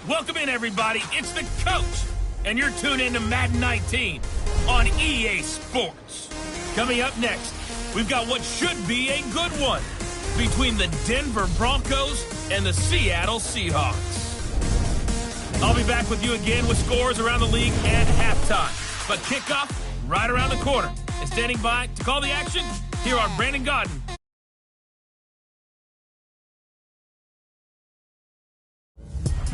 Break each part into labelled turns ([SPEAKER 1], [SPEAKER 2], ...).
[SPEAKER 1] Welcome in, everybody. It's the coach, and you're tuned in to Madden 19 on EA Sports. Coming up next, we've got what should be a good one between the Denver Broncos and the Seattle Seahawks. I'll be back with you again with scores around the league at halftime. But kickoff right around the corner. And standing by to call the action, here are Brandon Godden.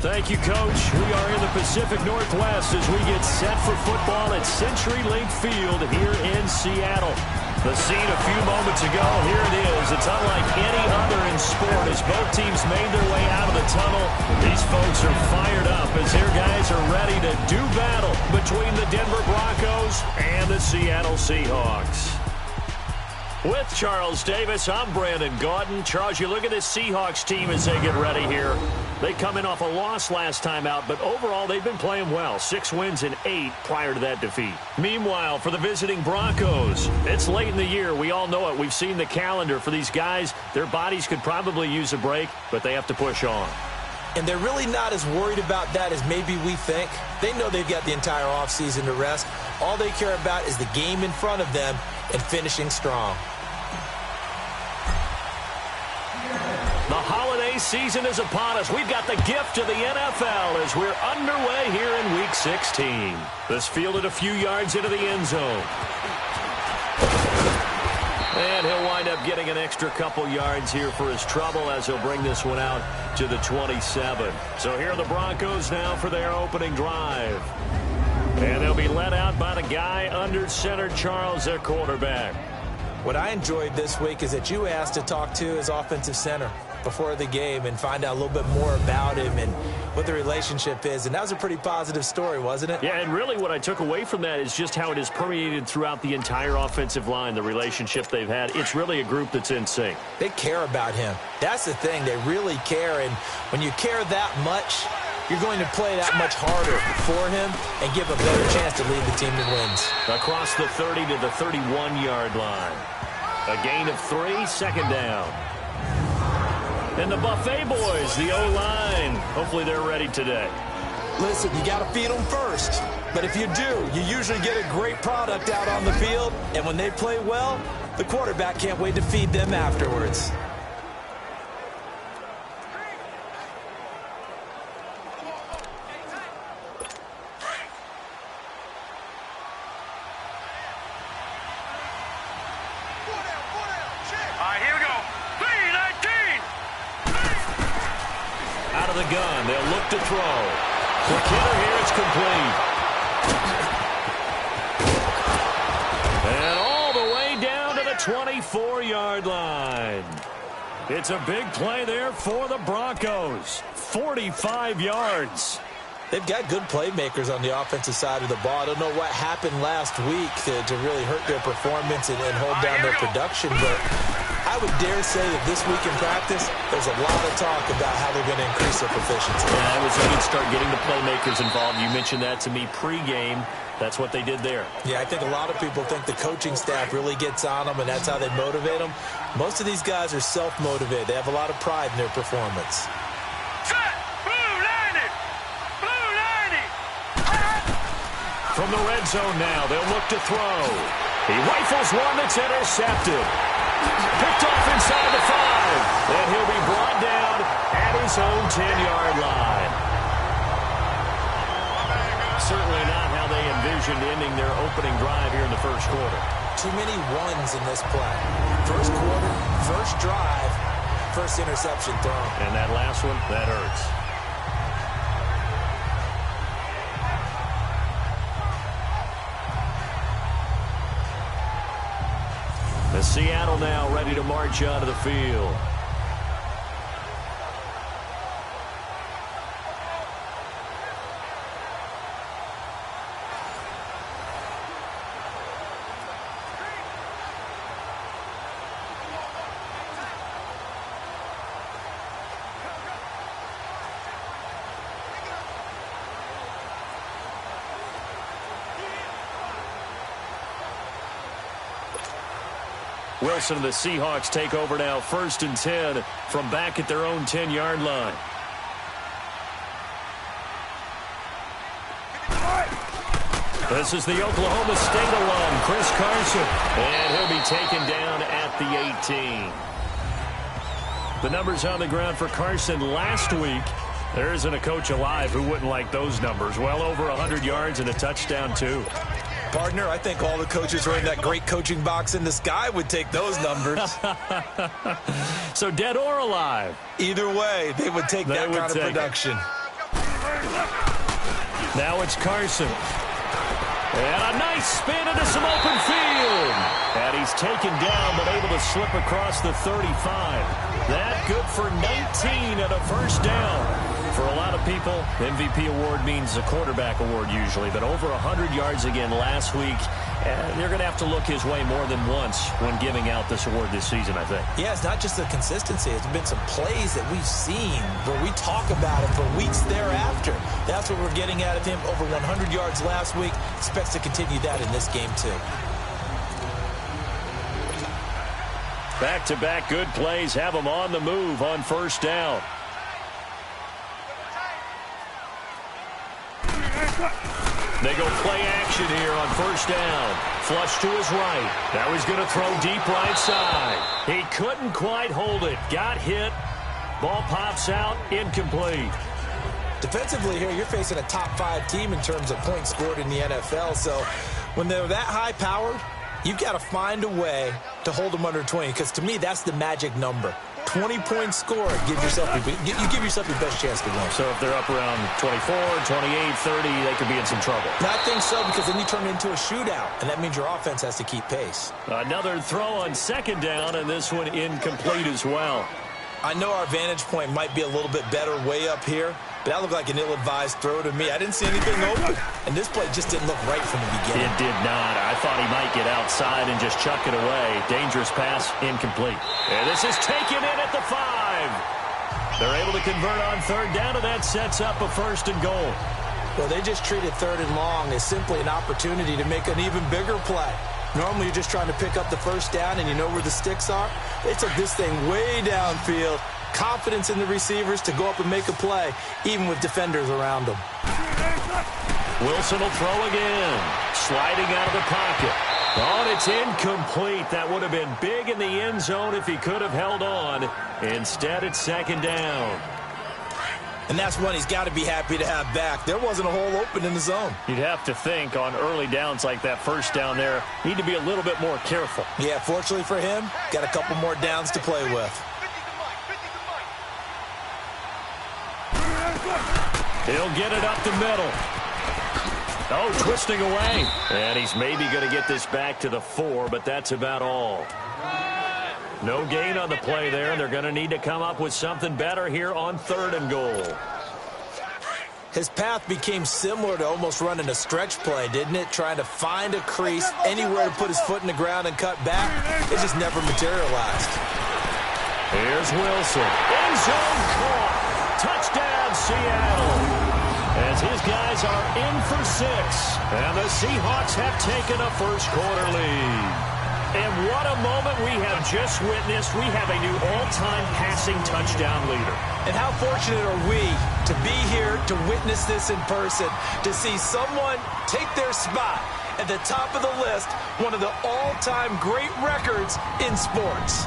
[SPEAKER 2] Thank you, Coach. We are in the Pacific Northwest as we get set for football at CenturyLink Field here in Seattle. The scene a few moments ago, here it is. It's unlike any other in sport as both teams made their way out of the tunnel. These folks are fired up as their guys are ready to do battle between the Denver Broncos and the Seattle Seahawks. With Charles Davis, I'm Brandon Gaudin. Charles, you look at this Seahawks team as they get ready here. They come in off a loss last time out, but overall they've been playing well. 6 wins and 8 prior to that defeat. Meanwhile, for the visiting Broncos, it's late in the year. We all know it. We've seen the calendar for these guys. Their bodies could probably use a break, but they have to push on.
[SPEAKER 3] And they're really not as worried about that as maybe we think. They know they've got the entire offseason to rest. All they care about is the game in front of them and finishing strong.
[SPEAKER 2] The holiday season is upon us. We've got the gift of the NFL as we're underway here in Week 16. This fielded a few yards into the end zone. And he'll wind up getting an extra couple yards here for his trouble as he'll bring this one out to the 27. So here are the Broncos now for their opening drive. And they'll be led out by the guy under center, Charles, their quarterback.
[SPEAKER 3] What I enjoyed this week is that you asked to talk to his offensive center before the game and find out a little bit more about him and what the relationship is. And that was a pretty positive story, wasn't it?
[SPEAKER 2] Yeah, and really what I took away from that is just how it has permeated throughout the entire offensive line, the relationship they've had. It's really a group that's in sync.
[SPEAKER 3] They care about him. That's the thing. They really care. And when you care that much, you're going to play that much harder for him and give a better chance to lead the team to wins.
[SPEAKER 2] Across the 30 to the 31-yard line. A gain of 3, second down. And the Buffet boys, the O-line, hopefully they're ready today.
[SPEAKER 3] Listen, you got to feed them first. But if you do, you usually get a great product out on the field. And when they play well, the quarterback can't wait to feed them afterwards.
[SPEAKER 2] The gun. They'll look to throw. The killer here, it's complete. And all the way down to the 24-yard line. It's a big play there for the Broncos. 45 yards.
[SPEAKER 3] They've got good playmakers on the offensive side of the ball. I don't know what happened last week to really hurt their performance and hold down their production, but I would dare say that this week in practice, there's a lot of talk about how they're going to increase their proficiency.
[SPEAKER 2] Yeah, it was a good start getting the playmakers involved. You mentioned that to me pregame. That's what they did there.
[SPEAKER 3] Yeah, I think a lot of people think the coaching staff really gets on them, and that's how they motivate them. Most of these guys are self-motivated. They have a lot of pride in their performance.
[SPEAKER 2] From the red zone now, they'll look to throw. He rifles one that's intercepted. Picked off inside the 5. And he'll be brought down at his own 10-yard line. Certainly not how they envisioned ending their opening drive here in the first quarter.
[SPEAKER 3] Too many ones in this play. First quarter, first drive, first interception thrown.
[SPEAKER 2] And that last one, that hurts. The Seattle now ready to march onto the field. Wilson and the Seahawks take over now, 1st and 10 from back at their own 10-yard line. This is the Oklahoma State alum, Chris Carson. And he'll be taken down at the 18. The numbers on the ground for Carson last week. There isn't a coach alive who wouldn't like those numbers. Well over 100 yards and a touchdown, too.
[SPEAKER 3] Partner, I think all the coaches are in that great coaching box in the sky would take those numbers.
[SPEAKER 2] So dead or alive?
[SPEAKER 3] Either way, they would take that kind of production.
[SPEAKER 2] Now it's Carson. And a nice spin into some open field. And he's taken down, but able to slip across the 35. That good for 19 and a first down. For a lot of people, MVP award means a quarterback award usually, but over 100 yards again last week. They're going to have to look his way more than once when giving out this award this season, I think. Yeah, it's not just the consistency. It's been some plays that we've seen where we talk about it for weeks thereafter. That's what we're getting out of him. Over 100 yards last week. Expects to continue that in this game, too. Back-to-back good plays have him on the move on first down. They go play action here on first down. Flush to his right. Now he's going to throw deep right side. He couldn't quite hold it. Got hit. Ball pops out. Incomplete.
[SPEAKER 3] Defensively here, you're facing a top 5 team in terms of points scored in the NFL. So when they're that high-powered, you've got to find a way to hold them under 20, because to me, that's the magic number. 20-point score, you give yourself your best chance to win.
[SPEAKER 2] So if they're up around 24, 28, 30, they could be in some trouble.
[SPEAKER 3] I think so, because then you turn it into a shootout, and that means your offense has to keep pace.
[SPEAKER 2] Another throw on second down, and this one incomplete as well.
[SPEAKER 3] I know our vantage point might be a little bit better way up here, but that looked like an ill-advised throw to me. I didn't see anything open, and this play just didn't look right from the beginning.
[SPEAKER 2] It did not. I thought he might get outside and just chuck it away. Dangerous pass, incomplete. And this is taken in at the 5. They're able to convert on third down, and that sets up a first and goal.
[SPEAKER 3] Well, they just treated third and long as simply an opportunity to make an even bigger play. Normally, you're just trying to pick up the first down, and you know where the sticks are. They took this thing way downfield. Confidence in the receivers to go up and make a play, even with defenders around them.
[SPEAKER 2] Wilson will throw again. Sliding out of the pocket. Oh, it's incomplete. That would have been big in the end zone if he could have held on. Instead, it's second down.
[SPEAKER 3] And that's one he's got to be happy to have back. There wasn't a hole open in the zone.
[SPEAKER 2] You'd have to think on early downs like that first down there, need to be a little bit more careful.
[SPEAKER 3] Yeah, fortunately for him, got a couple more downs to play with.
[SPEAKER 2] He'll get it up the middle. Oh, twisting away. And he's maybe going to get this back to the 4, but that's about all. No gain on the play there, and they're going to need to come up with something better here on third and goal.
[SPEAKER 3] His path became similar to almost running a stretch play, didn't it? Trying to find a crease, anywhere to put his foot in the ground and cut back. It just never materialized.
[SPEAKER 2] Here's Wilson. End zone caught. Touchdown, Seattle. As his guys are in for 6. And the Seahawks have taken a first-quarter lead. And what a moment we have just witnessed. We have a new all-time passing touchdown leader.
[SPEAKER 3] And how fortunate are we to be here to witness this in person, to see someone take their spot at the top of the list, one of the all-time great records in sports.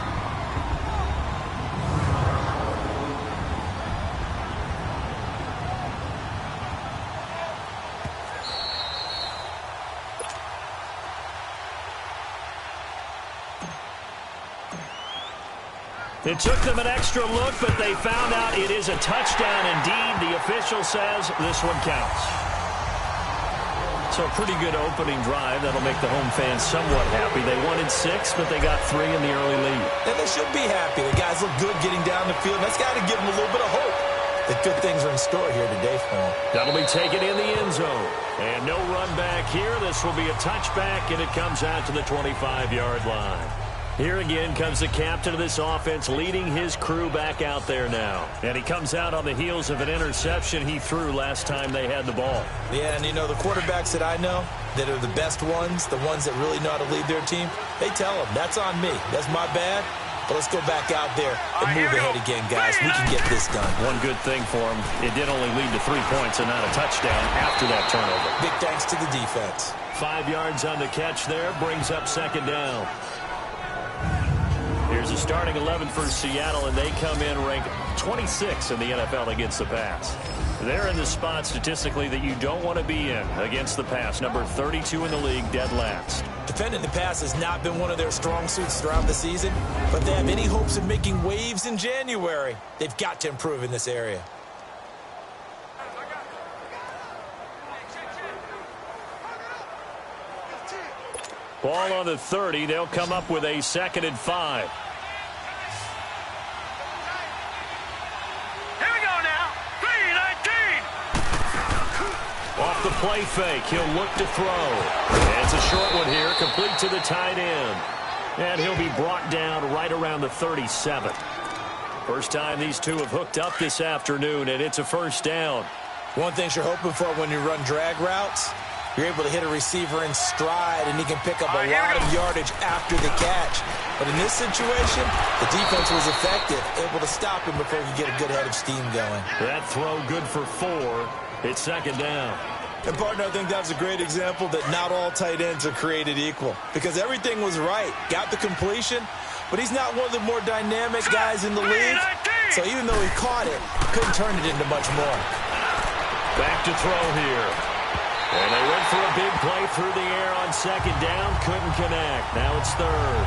[SPEAKER 2] It took them an extra look, but they found out it is a touchdown indeed. The official says this one counts. So a pretty good opening drive. That'll make the home fans somewhat happy. They wanted 6, but they got 3 in the early lead.
[SPEAKER 3] And they should be happy. The guys look good getting down the field. That's got to give them a little bit of hope that good things are in store here today for them.
[SPEAKER 2] That'll be taken in the end zone. And no run back here. This will be a touchback, and it comes out to the 25-yard line. Here again comes the captain of this offense leading his crew back out there now. And he comes out on the heels of an interception he threw last time they had the ball.
[SPEAKER 3] Yeah, and you know, the quarterbacks that I know that are the best ones, the ones that really know how to lead their team, they tell them, that's on me. That's my bad. But let's go back out there and move ahead again, guys. We can get this done.
[SPEAKER 2] One good thing for him, it did only lead to 3 points and not a touchdown after that turnover.
[SPEAKER 3] Big thanks to the defense.
[SPEAKER 2] 5 yards on the catch there, brings up second down. Here's a starting 11 for Seattle, and they come in ranked 26 in the NFL against the pass. They're in the spot statistically that you don't want to be in against the pass. Number 32 in the league, dead last.
[SPEAKER 3] Defending the pass has not been one of their strong suits throughout the season, but they have any hopes of making waves in January. They've got to improve in this area.
[SPEAKER 2] Ball on the 30. They'll come up with a 2nd and 5.
[SPEAKER 1] Here we go now. 3-19.
[SPEAKER 2] Off the play fake, he'll look to throw. And it's a short one here, complete to the tight end. And he'll be brought down right around the 37. First time these two have hooked up this afternoon, and it's a first down.
[SPEAKER 3] One thing you're hoping for when you run drag routes, you're able to hit a receiver in stride, and he can pick up a lot of yardage after the catch. But in this situation, the defense was effective, able to stop him before he could get a good head of steam going.
[SPEAKER 2] That throw good for 4. It's second down.
[SPEAKER 3] And, partner, I think that's a great example that not all tight ends are created equal, because everything was right. Got the completion, but he's not one of the more dynamic guys in the league. So even though he caught it, couldn't turn it into much more.
[SPEAKER 2] Back to throw here. And they went for a big play through the air on second down. Couldn't connect. Now it's third.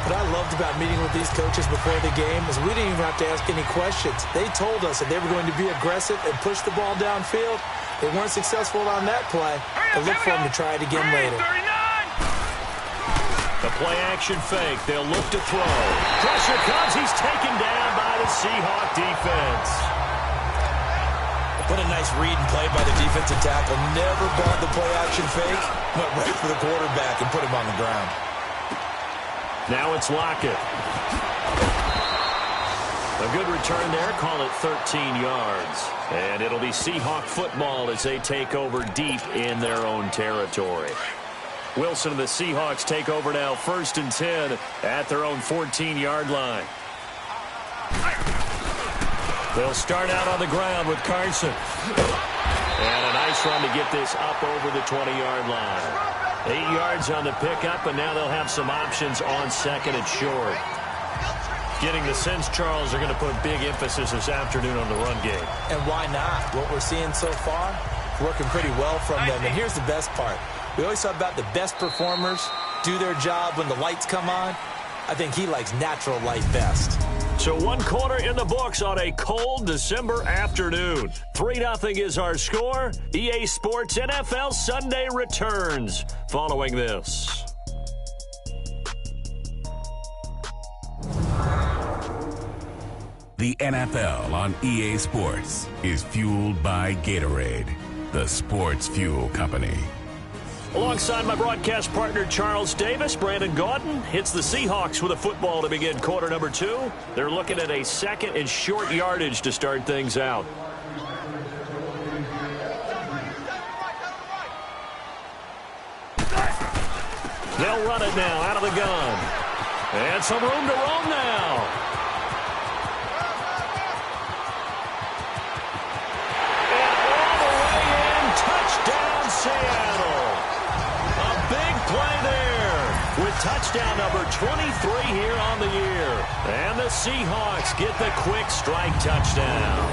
[SPEAKER 3] What I loved about meeting with these coaches before the game is we didn't even have to ask any questions. They told us that they were going to be aggressive and push the ball downfield. They weren't successful on that play, but look for them to try it again later.
[SPEAKER 2] The play-action fake. They'll look to throw. Pressure comes. He's taken down by the Seahawk defense.
[SPEAKER 3] What a nice read and play by the defensive tackle. Never bought the play-action fake. Went right for the quarterback and put him on the ground.
[SPEAKER 2] Now it's Lockett. A good return there. Call it 13 yards. And it'll be Seahawk football as they take over deep in their own territory. Wilson and the Seahawks take over now 1st and 10 at their own 14-yard line. They'll start out on the ground with Carson. And a nice run to get this up over the 20-yard line. 8 yards on the pickup, and now they'll have some options on 2nd and short. Getting the sense, Charles, they're going to put big emphasis this afternoon on the run game.
[SPEAKER 3] And why not? What we're seeing so far, working pretty well from them. And here's the best part. We always talk about the best performers do their job when the lights come on. I think he likes natural light best.
[SPEAKER 2] So 1 quarter in the books on a cold December afternoon. 3-0 is our score. EA Sports NFL Sunday returns following this.
[SPEAKER 4] The NFL on EA Sports is fueled by Gatorade, the sports fuel company.
[SPEAKER 2] Alongside my broadcast partner, Charles Davis, Brandon Gaudin hits the Seahawks with a football to begin quarter number 2. They're looking at a 2nd and short yardage to start things out. They'll run it now out of the gun. And some room to roam now. And all the way in, touchdown Seattle. Big play there with touchdown number 23 here on the year. And the Seahawks get the quick strike touchdown.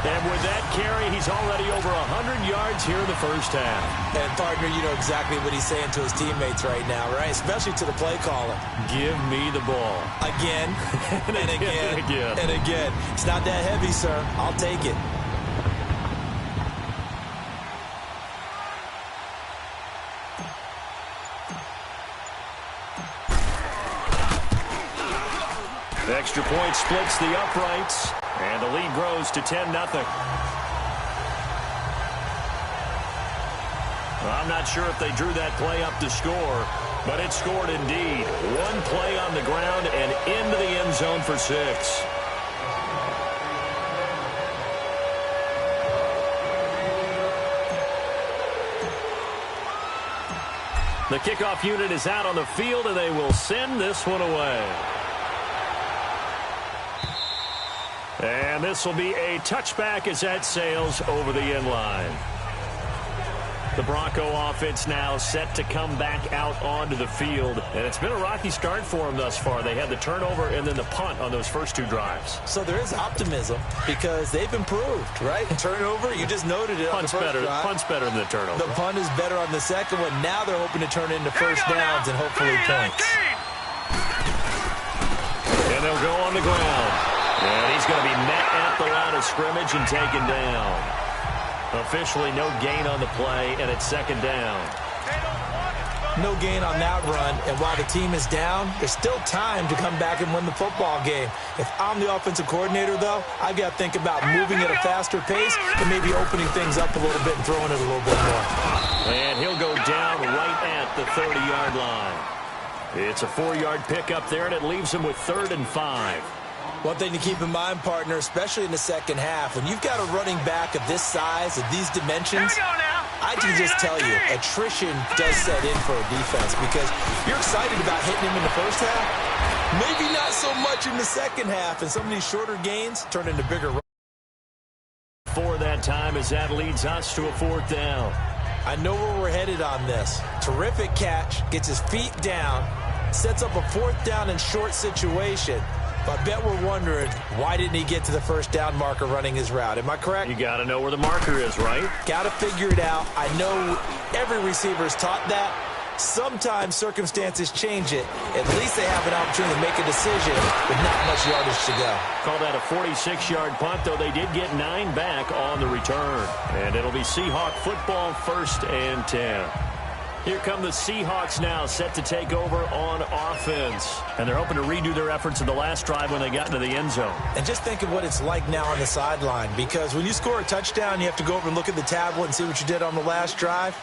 [SPEAKER 2] And with that carry, he's already over 100 yards here in the first half.
[SPEAKER 3] And, partner, you know exactly what he's saying to his teammates right now, right? Especially to the play caller.
[SPEAKER 2] Give me the ball.
[SPEAKER 3] Again, and again,
[SPEAKER 2] and again.
[SPEAKER 3] and again. It's not that heavy, sir. I'll take it.
[SPEAKER 2] Extra point splits the uprights, and the lead grows to 10-0. I'm not sure if they drew that play up to score, but it scored indeed. 1 play on the ground and into the end zone for 6. The kickoff unit is out on the field, and they will send this one away. And this will be a touchback as that sails over the end line. The Bronco offense now set to come back out onto the field. And it's been a rocky start for them thus far. They had the turnover and then the punt on those first 2 drives.
[SPEAKER 3] So there is optimism because they've improved, right? Turnover, you just noted it.
[SPEAKER 2] Punt's better than the turnover.
[SPEAKER 3] The punt is better on the second one. Now they're hoping to turn it into first downs and hopefully points.
[SPEAKER 2] And they'll go on the ground. And he's going to be met at the line of scrimmage and taken down. Officially no gain on the play, and it's second down.
[SPEAKER 3] No gain on that run, and while the team is down, there's still time to come back and win the football game. If I'm the offensive coordinator, though, I've got to think about moving at a faster pace and maybe opening things up a little bit and throwing it a little bit more.
[SPEAKER 2] And he'll go down right at the 30-yard line. It's a 4-yard pickup there, and it leaves him with 3rd and 5.
[SPEAKER 3] One thing to keep in mind, partner, especially in the second half, when you've got a running back of this size, of these dimensions, I can just tell you, attrition does set in for a defense because you're excited about hitting him in the first half, maybe not so much in the second half, and some of these shorter gains turn into bigger runs.
[SPEAKER 2] For that time as that leads us to a 4th down.
[SPEAKER 3] I know where we're headed on this. Terrific catch, gets his feet down, sets up a 4th down and short situation. But I bet we're wondering, why didn't he get to the first down marker running his route? Am I correct?
[SPEAKER 2] You got to know where the marker is, right?
[SPEAKER 3] Got to figure it out. I know every receiver is taught that. Sometimes circumstances change it. At least they have an opportunity to make a decision with not much yardage to go.
[SPEAKER 2] Call that a 46-yard punt, though they did get 9 back on the return. And it'll be Seahawk football, 1st and 10. Here come the Seahawks now, set to take over on offense. And they're hoping to redo their efforts in the last drive when they got into the end zone.
[SPEAKER 3] And just think of what it's like now on the sideline, because when you score a touchdown, you have to go over and look at the tablet and see what you did on the last drive.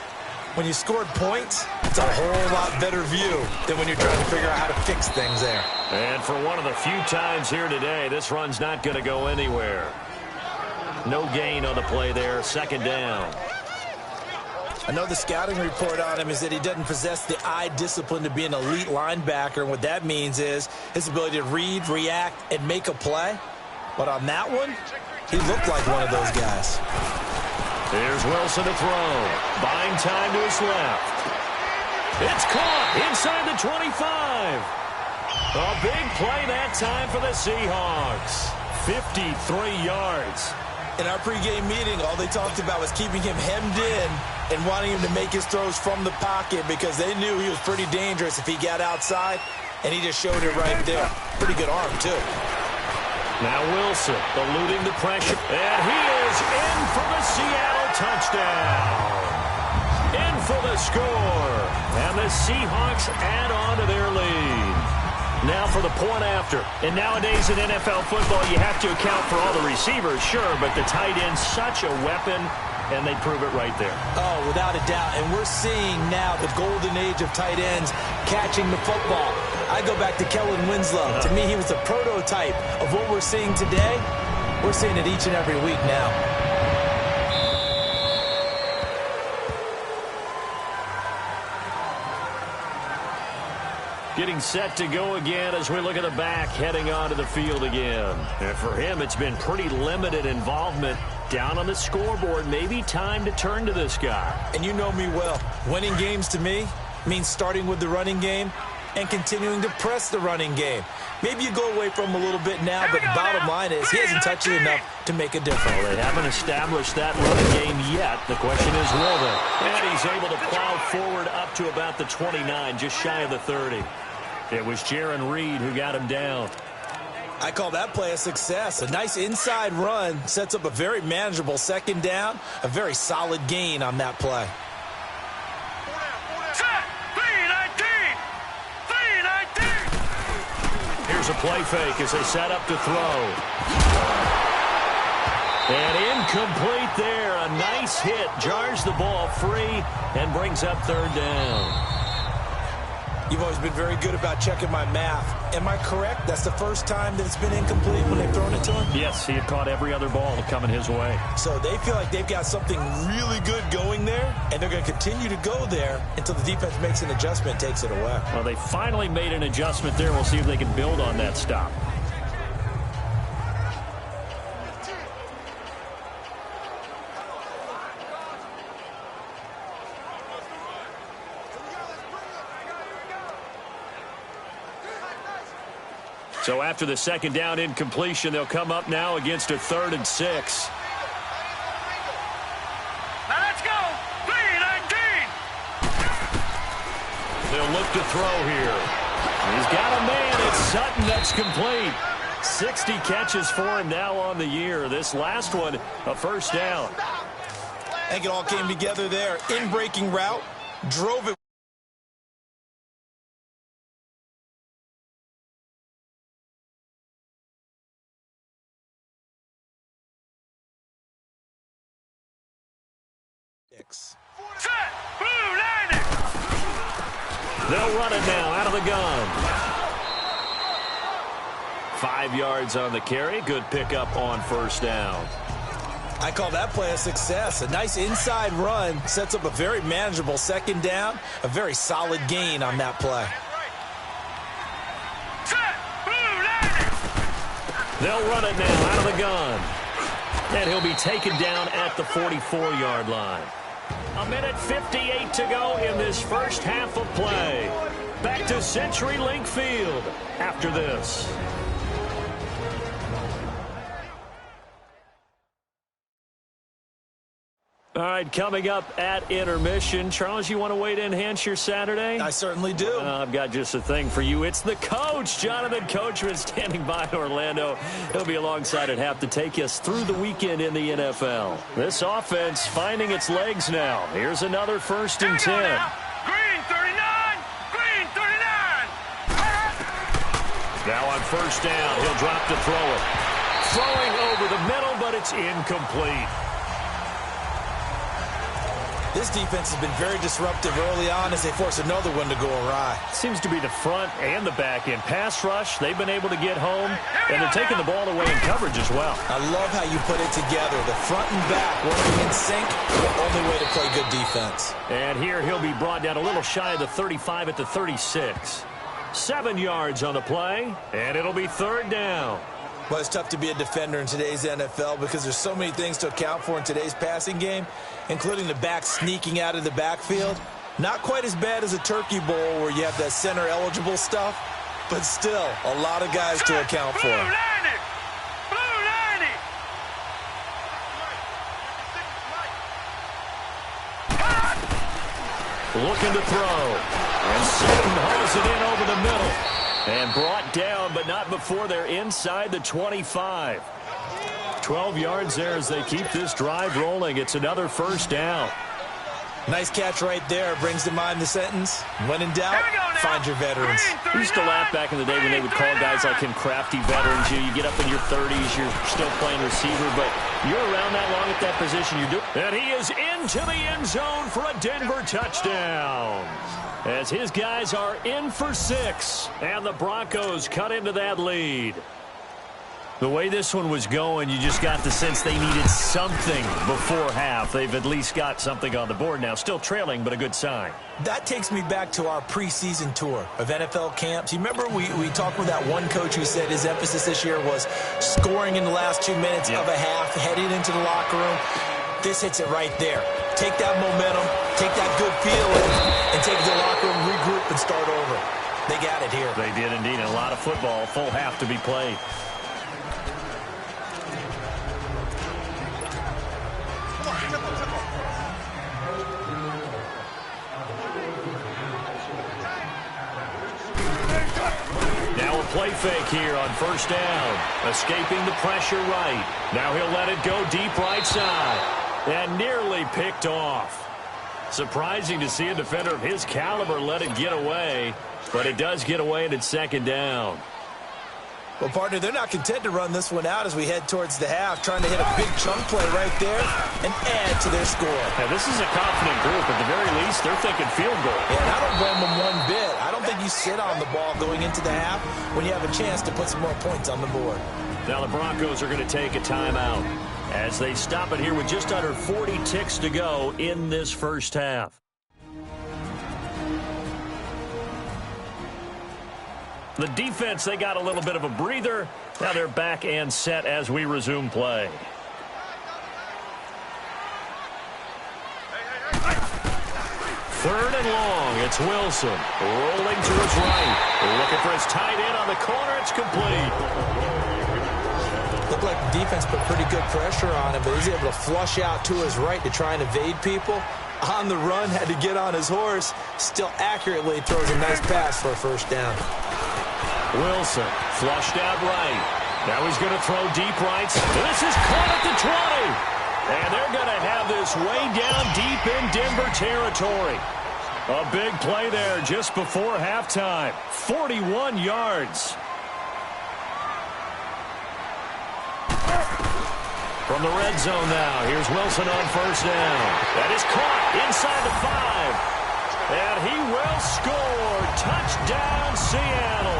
[SPEAKER 3] When you scored points, it's a whole lot better view than when you're trying to figure out how to fix things there.
[SPEAKER 2] And for one of the few times here today, this run's not going to go anywhere. No gain on the play there, 2nd down.
[SPEAKER 3] I know the scouting report on him is that he doesn't possess the eye discipline to be an elite linebacker. And what that means is his ability to read, react, and make a play. But on that one, he looked like one of those guys.
[SPEAKER 2] Here's Wilson to throw. Buying time to his left. It's caught inside the 25. A big play that time for the Seahawks. 53 yards.
[SPEAKER 3] In our pregame meeting, all they talked about was keeping him hemmed in and wanting him to make his throws from the pocket because they knew he was pretty dangerous if he got outside, and he just showed it right there. Pretty good arm, too.
[SPEAKER 2] Now Wilson eluding the pressure, and he is in for the Seattle touchdown. In for the score, and the Seahawks add on to their lead. Now for the point after. And nowadays in NFL football, you have to account for all the receivers, sure, but the tight end's such a weapon, and they prove it right there.
[SPEAKER 3] Oh, without a doubt. And we're seeing now the golden age of tight ends catching the football. I go back to Kellen Winslow. To me, he was a prototype of what we're seeing today. We're seeing it each and every week now.
[SPEAKER 2] Getting set to go again as we look at the back, heading onto the field again. And for him, it's been pretty limited involvement down on the scoreboard. Maybe time to turn to this guy.
[SPEAKER 3] And you know me well. Winning games to me means starting with the running game and continuing to press the running game. Maybe you go away from him a little bit now, but the bottom line is he hasn't touched it enough to make a difference.
[SPEAKER 2] Well, they haven't established that running game yet. The question is, will they? And he's able to plow forward up to about the 29, just shy of the 30. It was Jaron Reed who got him down.
[SPEAKER 3] I call that play a success. A nice inside run sets up a very manageable 2nd down, a very solid gain on that play.
[SPEAKER 2] Here's a play fake as they set up to throw. And incomplete there. A nice hit. Jars the ball free and brings up 3rd down.
[SPEAKER 3] You've always been very good about checking my math. Am I correct? That's the first time that it's been incomplete when they've thrown it to him?
[SPEAKER 2] Yes, he had caught every other ball coming his way.
[SPEAKER 3] So they feel like they've got something really good going there, and they're going to continue to go there until the defense makes an adjustment and takes it away.
[SPEAKER 2] Well, they finally made an adjustment there. We'll see if they can build on that stop. So after the second down incompletion, they'll come up now against a 3rd and 6.
[SPEAKER 1] Now let's go. 3-19.
[SPEAKER 2] They'll look to throw here. He's got a man. It's Sutton that's complete. 60 catches for him now on the year. This last one, a first down.
[SPEAKER 3] I think it all came together there. In-breaking route, drove it.
[SPEAKER 1] Set. Blue landing.
[SPEAKER 2] They'll run it now out of the gun. 5 yards on the carry. Good pickup on first down.
[SPEAKER 3] I call that play a success. A nice inside run sets up a very manageable second down. A very solid gain on that play.
[SPEAKER 1] Set. Blue landing.
[SPEAKER 2] They'll run it now out of the gun. And he'll be taken down at the 44-yard line. 1:58 to go in this first half of play. Back to CenturyLink Field after this. All right, coming up at intermission. Charles, you want to wait to enhance your Saturday?
[SPEAKER 3] I certainly do.
[SPEAKER 2] I've got just a thing for you. It's the coach, Jonathan Coachman, standing by in Orlando. He'll be alongside at half to take us through the weekend in the NFL. This offense finding its legs now. Here's another 1st and 10.
[SPEAKER 1] Green 39. Green 39.
[SPEAKER 2] Now on first down, he'll drop to throw it. Throwing over the middle, but it's incomplete.
[SPEAKER 3] This defense has been very disruptive early on as they force another one to go awry.
[SPEAKER 2] Seems to be the front and the back end. Pass rush, they've been able to get home, and they're taking the ball away in coverage as well.
[SPEAKER 3] I love how you put it together. The front and back working in sync, the only way to play good defense.
[SPEAKER 2] And here he'll be brought down a little shy of the 35 at the 36. 7 yards on the play, and it'll be 3rd down.
[SPEAKER 3] Well, it's tough to be a defender in today's NFL because there's so many things to account for in today's passing game, including the back sneaking out of the backfield. Not quite as bad as a turkey bowl where you have that center-eligible stuff, but still a lot of guys to account for.
[SPEAKER 1] Blue landing. Blue landing.
[SPEAKER 2] Looking to throw. And Sutton hauls it in over the middle. And brought down, but not before they're inside the 25. 12 yards there as they keep this drive rolling. It's another first down.
[SPEAKER 3] Nice catch right there. Brings to mind the sentence, when in doubt, find your veterans.
[SPEAKER 2] We used to laugh back in the day when they would call guys like him crafty veterans. You get up in your 30s, you're still playing receiver, but you're around that long at that position. You do. And he is into the end zone for a Denver touchdown. As his guys are in for 6, and the Broncos cut into that lead. The way this one was going, you just got the sense they needed something before half. They've at least got something on the board now. Still trailing, but a good sign.
[SPEAKER 3] That takes me back to our preseason tour of NFL camps. You remember we talked with that one coach who said his emphasis this year was scoring in the last 2 minutes of a half, heading into the locker room. This hits it right there. Take that momentum, take that good feeling, and take it to the locker room, regroup, and start over. They got it here.
[SPEAKER 2] They did indeed. A lot of football, full half to be played. Now a play fake here on first down. Escaping the pressure right. Now he'll let it go deep right side. And nearly picked off. Surprising to see a defender of his caliber let it get away. But it does get away and it's second down.
[SPEAKER 3] Well, partner, they're not content to run this one out as we head towards the half, trying to hit a big chunk play right there and add to their score.
[SPEAKER 2] Now, this is a confident group. At the very least, they're thinking field goal.
[SPEAKER 3] Yeah, and I don't blame them one bit. I don't think you sit on the ball going into the half when you have a chance to put some more points on the board.
[SPEAKER 2] Now the Broncos are going to take a timeout as they stop it here with just under 40 ticks to go in this first half. The defense, they got a little bit of a breather. Now they're back and set as we resume play. 3rd and long. It's Wilson rolling to his right. Looking for his tight end on the corner. It's complete.
[SPEAKER 3] Looked like the defense put pretty good pressure on him, but he's able to flush out to his right to try and evade people. On the run, had to get on his horse. Still accurately throws a nice pass for a first down.
[SPEAKER 2] Wilson flushed out right. Now he's going to throw deep right. This is caught at the 20. And they're going to have this way down deep in Denver territory. A big play there just before halftime. 41 yards. From the red zone now, here's Wilson on first down. That is caught inside the 5. And he will score. Touchdown, Seattle.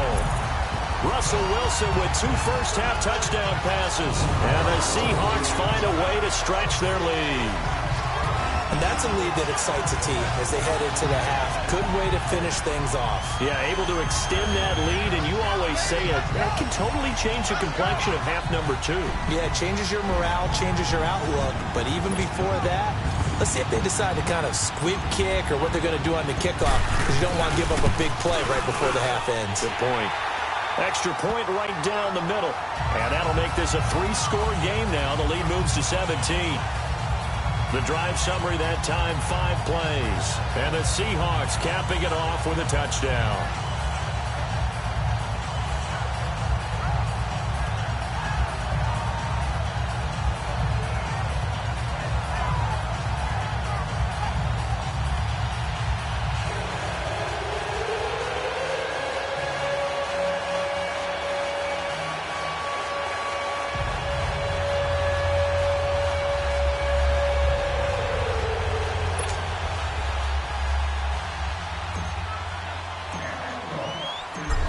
[SPEAKER 2] Russell Wilson with 2 first-half touchdown passes. And the Seahawks find a way to stretch their lead.
[SPEAKER 3] And that's a lead that excites a team as they head into the half. Good way to finish things off.
[SPEAKER 2] Yeah, able to extend that lead, and you always say it, that can totally change the complexion of half number 2.
[SPEAKER 3] Yeah, it changes your morale, changes your outlook. But even before that, let's see if they decide to kind of squib kick or what they're going to do on the kickoff, because you don't want to give up a big play right before the half ends.
[SPEAKER 2] Good point. Extra point right down the middle. And that'll make this a 3-score game now. The lead moves to 17. The drive summary that time, 5 plays. And the Seahawks capping it off with a touchdown.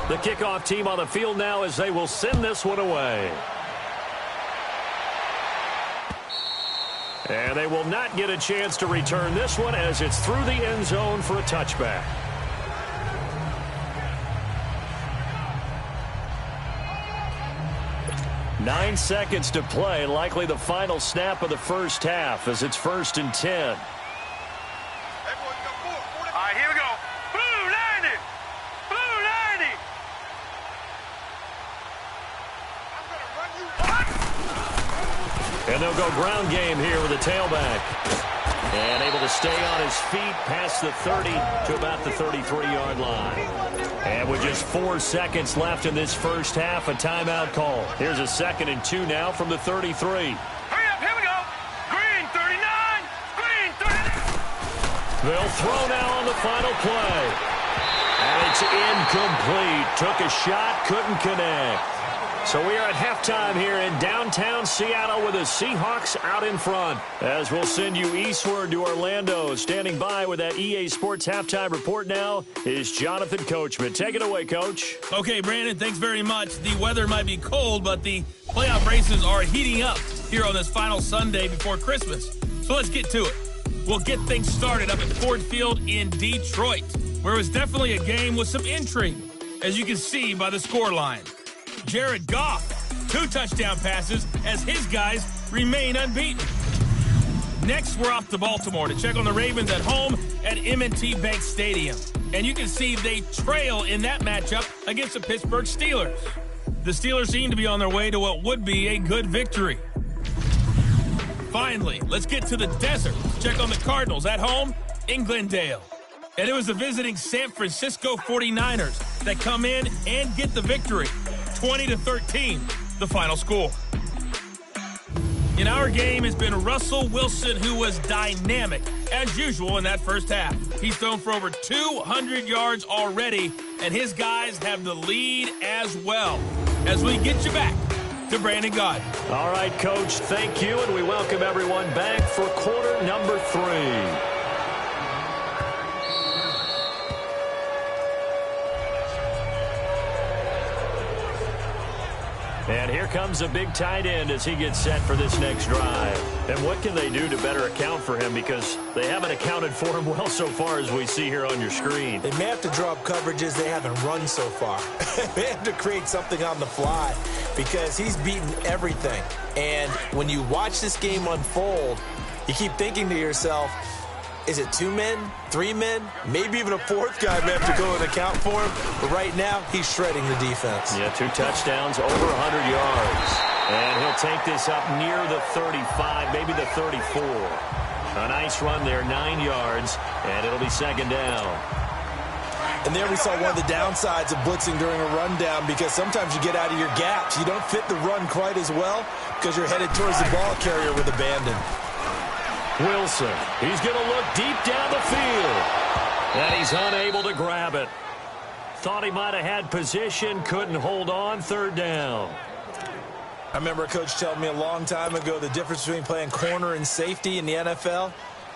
[SPEAKER 2] The kickoff team on the field now as they will send this one away. And they will not get a chance to return this one as it's through the end zone for a touchback. Nine seconds to play, likely the final snap of the first half as it's 1st and 10. And they'll go ground game here with a tailback. And able to stay on his feet past the 30 to about the 33-yard line. And with just 4 seconds left in this first half, a timeout call. Here's a 2nd and 2 now from the 33.
[SPEAKER 5] Hurry up, here we go. Green 39, green 39.
[SPEAKER 2] They'll throw now on the final play. And it's incomplete. Took a shot, couldn't connect. So we are at halftime here in downtown Seattle with the Seahawks out in front. As we'll send you eastward to Orlando. Standing by with that EA Sports halftime report now is Jonathan Coachman. Take it away, Coach.
[SPEAKER 1] Okay, Brandon, thanks very much. The weather might be cold, but the playoff races are heating up here on this final Sunday before Christmas. So let's get to it. We'll get things started up at Ford Field in Detroit, where it was definitely a game with some intrigue, as you can see by the scoreline. Jared Goff, 2 touchdown passes as his guys remain unbeaten. Next, we're off to Baltimore to check on the Ravens at home at M&T Bank Stadium. And you can see they trail in that matchup against the Pittsburgh Steelers. The Steelers seem to be on their way to what would be a good victory. Finally, let's get to the desert to check on the Cardinals at home in Glendale. And it was the visiting San Francisco 49ers that come in and get the victory. 20-13, the final score. In our game has been Russell Wilson, who was dynamic, as usual, in that first half. He's thrown for over 200 yards already, and his guys have the lead as well. As we get you back to Brandon Gaudin.
[SPEAKER 2] All right, Coach, thank you, and we welcome everyone back for quarter number 3. And here comes a big tight end as he gets set for this next drive. And what can they do to better account for him? Because they haven't accounted for him well so far as we see here on your screen.
[SPEAKER 3] They may have to draw up coverages they haven't run so far. They have to create something on the fly because he's beaten everything. And when you watch this game unfold, you keep thinking to yourself, Is it 2 men, 3 men, maybe even a 4th guy may have to go and account for him? But right now, he's shredding the defense.
[SPEAKER 2] Yeah, 2 touchdowns, over 100 yards. And he'll take this up near the 35, maybe the 34. A nice run there, 9 yards, and it'll be 2nd down.
[SPEAKER 3] And there we saw one of the downsides of blitzing during a rundown, because sometimes you get out of your gaps. You don't fit the run quite as well because you're headed towards the ball carrier with abandon.
[SPEAKER 2] Wilson, he's going to look deep down the field. And he's unable to grab it. Thought he might have had position, couldn't hold on, 3rd down.
[SPEAKER 3] I remember a coach telling me a long time ago the difference between playing corner and safety in the NFL.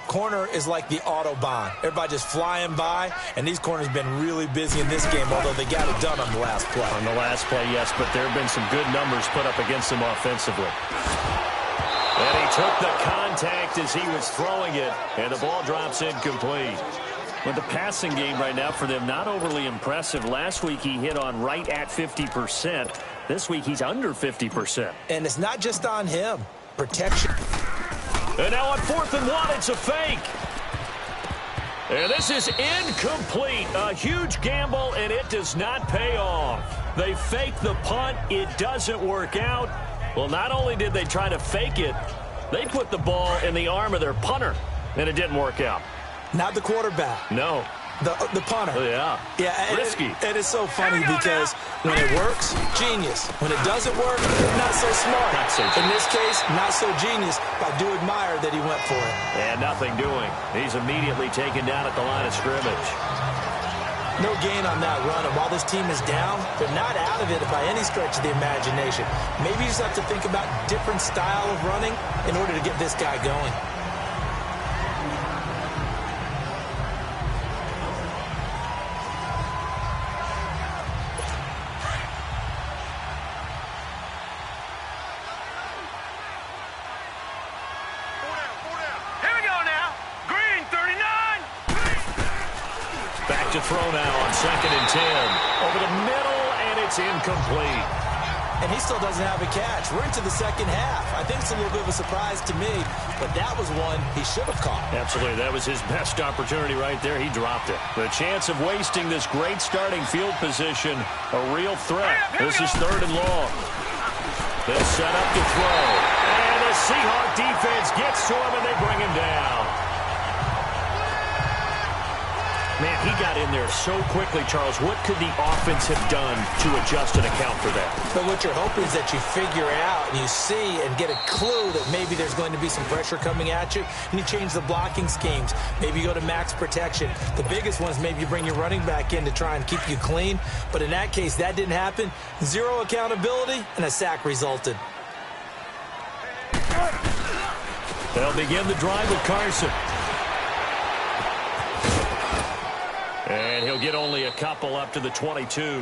[SPEAKER 3] Corner is like the Autobahn. Everybody just flying by, and these corners have been really busy in this game, although they got it done on the last play.
[SPEAKER 2] On the last play, yes, but there have been some good numbers put up against them offensively. And he took the contact as he was throwing it, and the ball drops incomplete. But the passing game right now for them, not overly impressive. Last week he hit on right at 50%. This week he's under 50%.
[SPEAKER 3] And it's not just on him. Protection.
[SPEAKER 2] And now on 4th and 1, it's a fake. And this is incomplete. A huge gamble, and it does not pay off. They fake the punt. It doesn't work out. Well, not only did they try to fake it, they put the ball in the arm of their punter, and it didn't work out.
[SPEAKER 3] Not the quarterback.
[SPEAKER 2] No.
[SPEAKER 3] The punter.
[SPEAKER 2] Oh, yeah.
[SPEAKER 3] Yeah.
[SPEAKER 2] Risky.
[SPEAKER 3] It is so funny because when it works, genius. When it doesn't work, not so smart.
[SPEAKER 2] Not so genius.
[SPEAKER 3] In this case, not so genius. I do admire that he went for it.
[SPEAKER 2] And nothing doing. He's immediately taken down at the line of scrimmage.
[SPEAKER 3] No gain on that run. And while this team is down, they're not out of it by any stretch of the imagination. Maybe you just have to think about different style of running in order to get this guy going.
[SPEAKER 2] To throw now on 2nd and 10. Over the middle, and it's incomplete.
[SPEAKER 3] And he still doesn't have a catch. We're into the 2nd half. I think it's a little bit of a surprise to me, but that was one he should have caught.
[SPEAKER 2] Absolutely. That was his best opportunity right there. He dropped it. The chance of wasting this great starting field position, a real threat. This is 3rd and long. They'll set up to throw. And the Seahawks defense gets to him, and they bring him down. Man, he got in there so quickly, Charles. What could the offense have done to adjust and account for that?
[SPEAKER 3] But what you're hoping is that you figure out and you see and get a clue that maybe there's going to be some pressure coming at you, and you change the blocking schemes. Maybe you go to max protection. The biggest one is maybe you bring your running back in to try and keep you clean. But in that case, that didn't happen. 0 accountability, and a sack resulted.
[SPEAKER 2] They'll begin the drive with Carson. And he'll get only a couple up to the 22.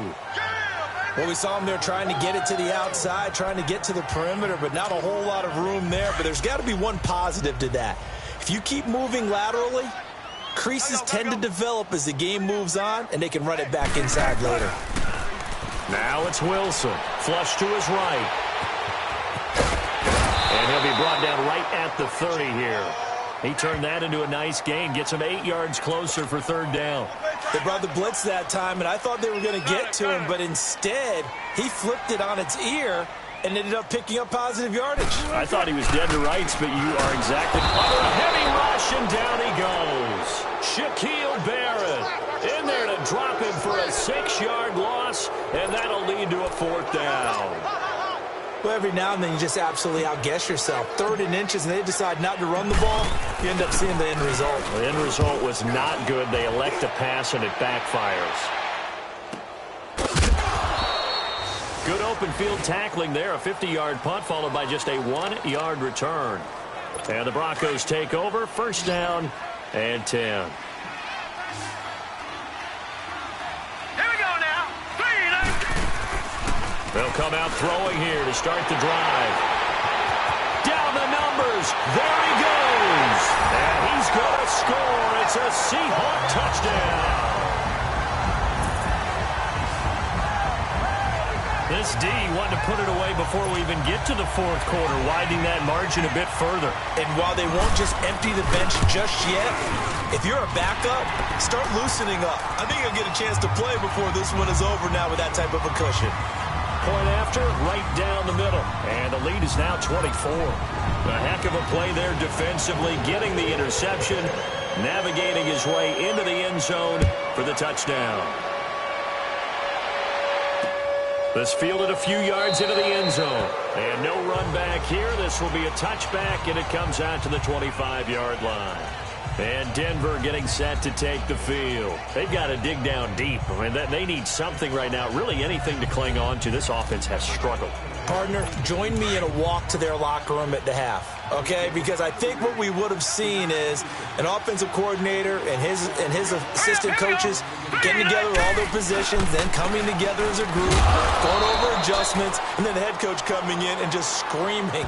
[SPEAKER 3] Well, we saw him there trying to get it to the outside, trying to get to the perimeter, but not a whole lot of room there. But there's got to be one positive to that. If you keep moving laterally, creases tend to develop as the game moves on, and they can run it back inside later.
[SPEAKER 2] Now it's Wilson. Flush to his right. And he'll be brought down right at the 30 here. He turned that into a nice gain, gets him 8 yards closer for 3rd down.
[SPEAKER 3] They brought the blitz that time, and I thought they were going to get to him, but instead, he flipped it on its ear and ended up picking up positive yardage.
[SPEAKER 2] I thought he was dead to rights, but you are exactly under a heavy rush, and down he goes. Shaquille Barrett in there to drop him for a 6-yard loss, and that'll lead to a 4th down.
[SPEAKER 3] Well, every now and then you just absolutely outguess yourself. 3rd and inches, and they decide not to run the ball. You end up seeing the end result.
[SPEAKER 2] The end result was not good. They elect to pass, and it backfires. Good open field tackling there. A 50-yard punt followed by just a 1-yard return. And the Broncos take over. 1st down and 10. They'll come out throwing here to start the drive. Down the numbers. There he goes. And he's going to score. It's a Seahawks touchdown. The this D wanting to put it away before we even get to the fourth quarter, widening that margin a bit further.
[SPEAKER 3] And while they won't just empty the bench just yet, if you're a backup, start loosening up. I think you'll get a chance to play before this one is over now with that type of a cushion.
[SPEAKER 2] Point after, right down the middle. And the lead is now 24. A heck of a play there defensively, getting the interception, navigating his way into the end zone for the touchdown. This fielded a few yards into the end zone. And no run back here. This will be a touchback, and it comes out to the 25-yard line. And Denver getting set to take the field. They've got to dig down deep. I mean, they need something right now, really anything to cling on to. This offense has struggled.
[SPEAKER 3] Partner, join me in a walk to their locker room at the half, okay? Because I think what we would have seen is an offensive coordinator and his assistant coaches getting together all their positions, then coming together as a group, going over adjustments, and then the head coach coming in and just screaming,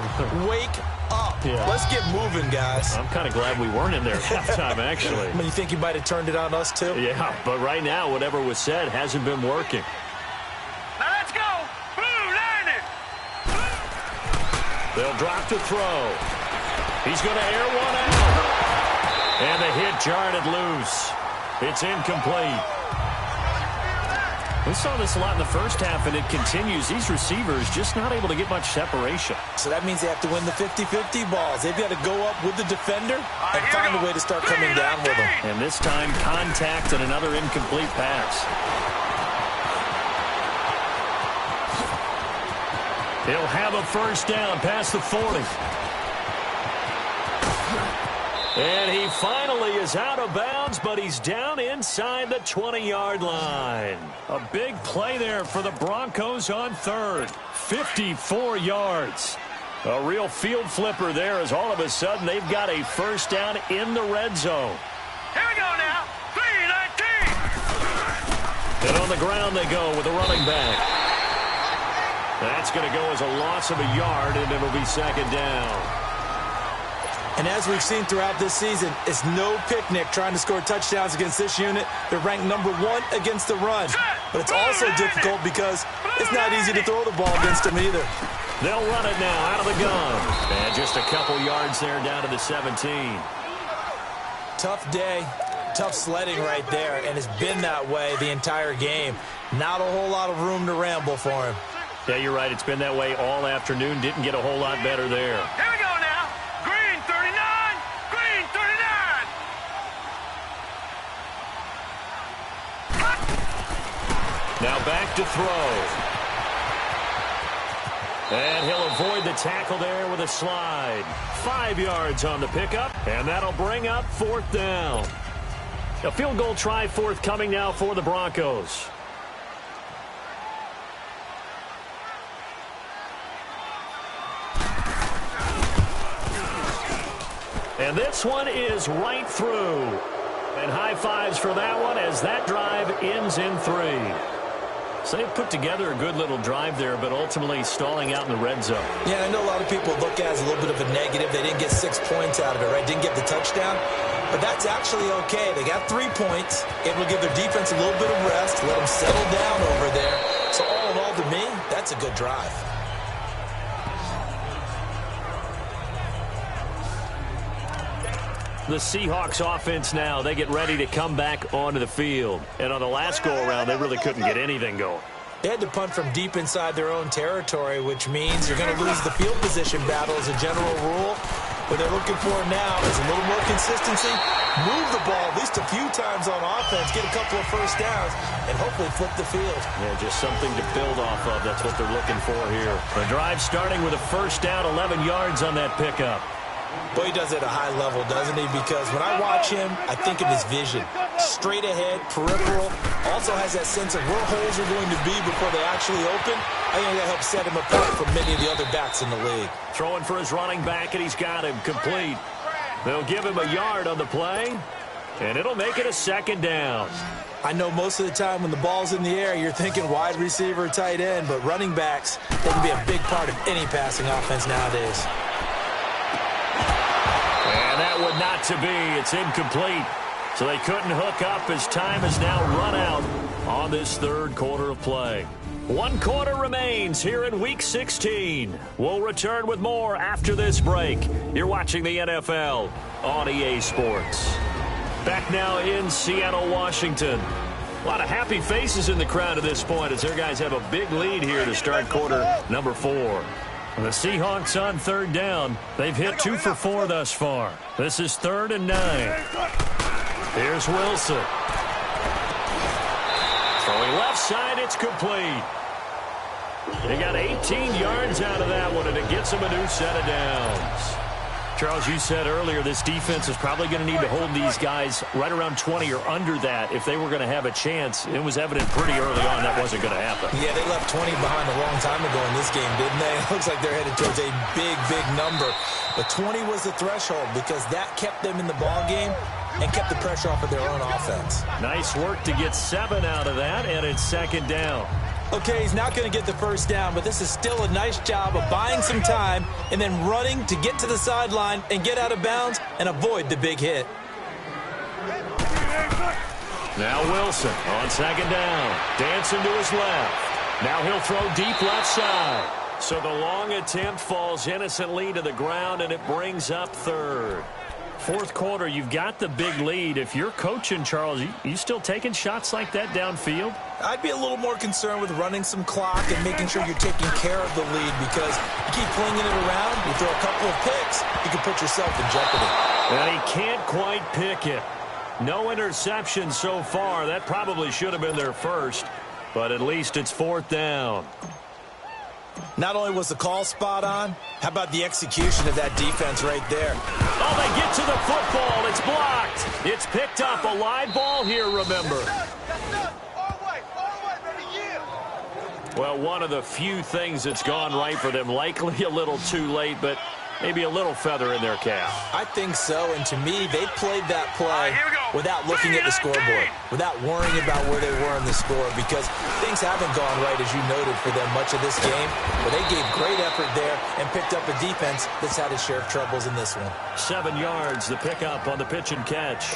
[SPEAKER 3] wake up. Yeah. Let's get moving, guys.
[SPEAKER 2] I'm kind of glad we weren't in there at halftime, actually.
[SPEAKER 3] I mean, you think you might have turned it on us, too?
[SPEAKER 2] Yeah, but right now, whatever was said hasn't been working.
[SPEAKER 5] Now let's go. Blue, line it.
[SPEAKER 2] They'll drop to throw. He's going to air one out. And the hit jarred it loose. It's incomplete. We saw this a lot in the first half, and it continues. These receivers just not able to get much separation.
[SPEAKER 3] So that means they have to win the 50-50 balls. They've got to go up with the defender and find a way to start coming down with them.
[SPEAKER 2] And this time, contact and another incomplete pass. He'll have a first down past the 40. And he finally is out of bounds, but he's down inside the 20-yard line. A big play there for the Broncos on third. 54 yards. A real field flipper there as all of a sudden they've got a first down in the red zone.
[SPEAKER 5] Here we go now. 3-19.
[SPEAKER 2] And on the ground they go with a running back. That's going to go as a loss of a yard, and it'll be second down.
[SPEAKER 3] And as we've seen throughout this season, it's no picnic trying to score touchdowns against this unit. They're ranked number 1 against the run. But it's also difficult because it's not easy to throw the ball against them either.
[SPEAKER 2] They'll run it now out of the gun. And just a couple yards there down to the 17.
[SPEAKER 3] Tough day, tough sledding right there, and it's been that way the entire game. Not a whole lot of room to ramble for him.
[SPEAKER 2] Yeah, you're right. It's been that way all afternoon. Didn't get a whole lot better there.
[SPEAKER 5] Here we go now. Green 39. Green 39.
[SPEAKER 2] Now back to throw. And he'll avoid the tackle there with a slide. 5 yards on the pickup, and that'll bring up fourth down. A field goal try forthcoming now for the Broncos. And this one is right through. And high fives for that one as that drive ends in 3. So they put together a good little drive there, but ultimately stalling out in the red zone.
[SPEAKER 3] Yeah, I know a lot of people look at it as a little bit of a negative. They didn't get 6 points out of it, right? Didn't get the touchdown. But that's actually okay. They got 3 points. Able to give their defense a little bit of rest, let them settle down over there. So all in all, to me, that's a good drive.
[SPEAKER 2] The Seahawks offense now, they get ready to come back onto the field. And on the last go-around, they really couldn't get anything going.
[SPEAKER 3] They had to punt from deep inside their own territory, which means you're going to lose the field position battle as a general rule. What they're looking for now is a little more consistency, move the ball at least a few times on offense, get a couple of first downs, and hopefully flip the field.
[SPEAKER 2] Yeah, just something to build off of. That's what they're looking for here. The drive starting with a first down, 11 yards on that pickup.
[SPEAKER 3] Boy, he does it at a high level, doesn't he? Because when I watch him, I think of his vision. Straight ahead, peripheral. Also has that sense of where holes are going to be before they actually open. I think that helps set him apart from many of the other backs in the league.
[SPEAKER 2] Throwing for his running back, and he's got him complete. They'll give him a yard on the play, and it'll make it a second down.
[SPEAKER 3] I know most of the time when the ball's in the air, you're thinking wide receiver, tight end, but running backs, they can be a big part of any passing offense nowadays.
[SPEAKER 2] And that would not to be. It's incomplete. So they couldn't hook up as time has now run out. on this third quarter of play. 1 quarter remains here in Week 16. We'll return with more after this break. You're watching the NFL on EA Sports. Back now in Seattle, Washington. A lot of happy faces in the crowd at this point as their guys have a big lead here to start quarter number 4. The Seahawks on third down. They've hit 2 for 4 thus far. This is 3rd and 9. Here's Wilson. Throwing left side, it's complete. He got 18 yards out of that one, and it gets him a new set of downs. Charles, you said earlier this defense is probably going to need to hold these guys right around 20 or under that if they were going to have a chance. It was evident pretty early on that wasn't going to happen.
[SPEAKER 3] Yeah, they left 20 behind a long time ago in this game, didn't they? It looks like they're headed towards a big, big number. But 20 was the threshold because that kept them in the ball game and kept the pressure off of their own offense.
[SPEAKER 2] Nice work to get 7 out of that, and it's 2nd down.
[SPEAKER 3] Okay, he's not going to get the first down, but this is still a nice job of buying some time and then running to get to the sideline and get out of bounds and avoid the big hit.
[SPEAKER 2] Now Wilson on 2nd down. Dancing to his left. Now he'll throw deep left side. So the long attempt falls innocently to the ground, and it brings up 3rd. 4th quarter, you've got the big lead. If you're coaching, Charles, you still taking shots like that downfield?
[SPEAKER 3] I'd be a little more concerned with running some clock and making sure you're taking care of the lead because you keep flinging it around, you throw a couple of picks, you can put yourself in jeopardy.
[SPEAKER 2] And he can't quite pick it. No interception so far. That probably should have been their first, but at least it's 4th down.
[SPEAKER 3] Not only was the call spot on, how about the execution of that defense right there?
[SPEAKER 2] Oh, they get to the football. It's blocked. It's picked up. A live ball here, remember. Well, one of the few things that's gone right for them. Likely a little too late, but maybe a little feather in their cap.
[SPEAKER 3] I think so, and to me, they played that play without looking at the scoreboard, without worrying about where they were in the score, because things haven't gone right, as you noted, for them much of this game. But they gave great effort there and picked up a defense that's had its share of troubles in this one.
[SPEAKER 2] 7 yards, the pickup on the pitch and catch.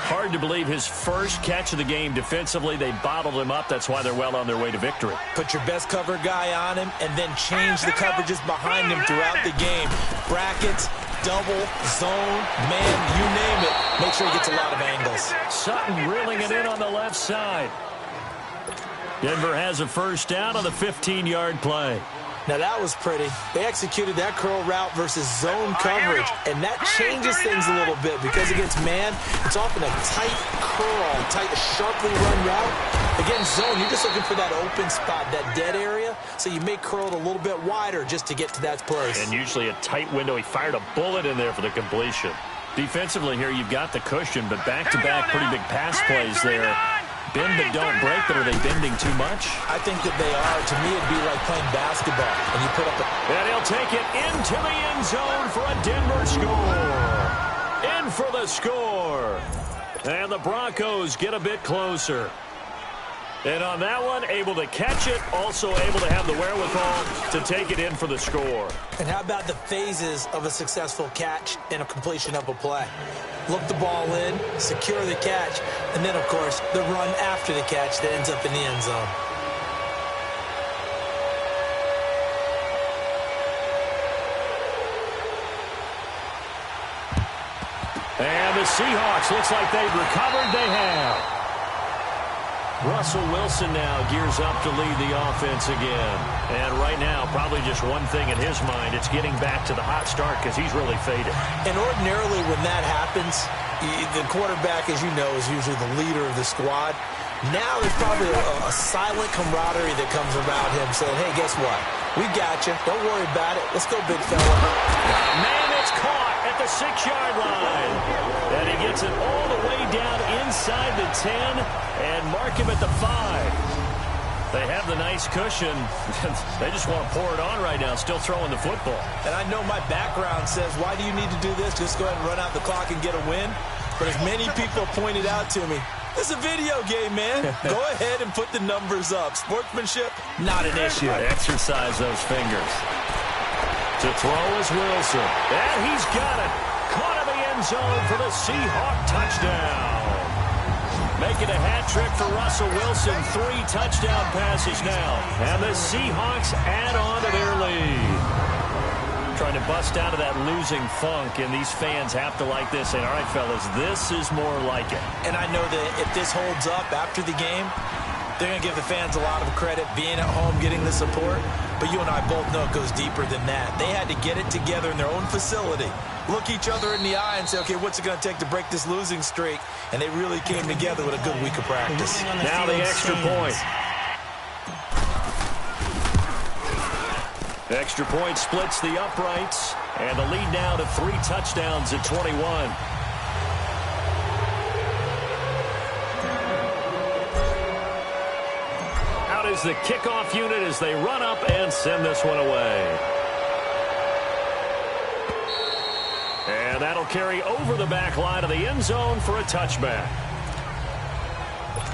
[SPEAKER 2] Hard to believe his first catch of the game defensively. They bottled him up. That's why they're well on their way to victory.
[SPEAKER 3] Put your best cover guy on him and then change the coverages behind him throughout the game. Brackets, double, zone, man, you name it. Make sure he gets a lot of angles.
[SPEAKER 2] Sutton reeling it in on the left side. Denver has a first down on the 15-yard play.
[SPEAKER 3] Now, that was pretty. They executed that curl route versus zone coverage, and that changes things a little bit because against man, it's often a tight curl, tight, sharply run route. Against zone, you're just looking for that open spot, that dead area, so you may curl it a little bit wider just to get to that place.
[SPEAKER 2] And usually a tight window. He fired a bullet in there for the completion. Defensively here, you've got the cushion, but back-to-back pretty big pass plays there. Bend but don't break, but are they bending too much?
[SPEAKER 3] I think that they are. To me, it'd be like playing basketball, and you put up a...
[SPEAKER 2] And he'll take it into the end zone for a Denver score. In for the score. And the Broncos get a bit closer. And on that one, able to catch it, also able to have the wherewithal to take it in for the score.
[SPEAKER 3] And how about the phases of a successful catch and a completion of a play? Look the ball in, secure the catch, and then, of course, the run after the catch that ends up in the end zone.
[SPEAKER 2] And the Seahawks, looks like they've recovered. They have. Russell Wilson now gears up to lead the offense again. And right now, probably just one thing in his mind. It's getting back to the hot start because he's really faded.
[SPEAKER 3] And ordinarily when that happens, the quarterback, as you know, is usually the leader of the squad. Now there's probably a silent camaraderie that comes around him saying, hey, guess what? We got you. Don't worry about it. Let's go, big fella.
[SPEAKER 2] Man, it's caught at the 6-yard line. And he gets it all the way down inside the 10 and mark him at the 5. They have the nice cushion. They just want to pour it on right now, still throwing the football.
[SPEAKER 3] And I know my background says, why do you need to do this? Just go ahead and run out the clock and get a win. But as many people pointed out to me, this is a video game, man. Go ahead and put the numbers up. Sportsmanship, not an issue.
[SPEAKER 2] Exercise those fingers. To throw is Wilson. And he's got it. Caught in the end zone for the Seahawk touchdown. Making a hat trick for Russell Wilson. 3 touchdown passes now. And the Seahawks add on to their lead. Trying to bust out of that losing funk, and these fans have to like this. And all right, fellas, this is more like it.
[SPEAKER 3] And I know that if this holds up after the game, they're going to give the fans a lot of credit being at home, getting the support. But you and I both know it goes deeper than that. They had to get it together in their own facility, look each other in the eye and say, okay, what's it going to take to break this losing streak? And they really came together with a good week of practice.
[SPEAKER 2] Now the extra point. Extra point splits the uprights, and the lead now to 3 touchdowns at 21. Out is the kickoff unit as they run up and send this one away. And that'll carry over the back line of the end zone for a touchback.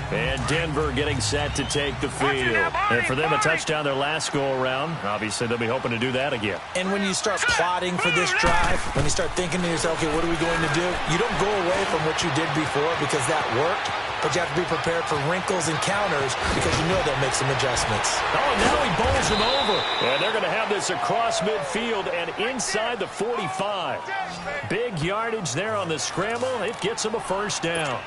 [SPEAKER 2] And Denver getting set to take the field. And for them, a touchdown their last go-around. Obviously, they'll be hoping to do that again.
[SPEAKER 3] And when you start plotting for this drive, when you start thinking to yourself, okay, what are we going to do? You don't go away from what you did before because that worked, but you have to be prepared for wrinkles and counters because you know they'll make some adjustments.
[SPEAKER 2] Oh, and now he bowls him over. And they're going to have this across midfield and inside the 45. Big yardage there on the scramble. It gets him a first down.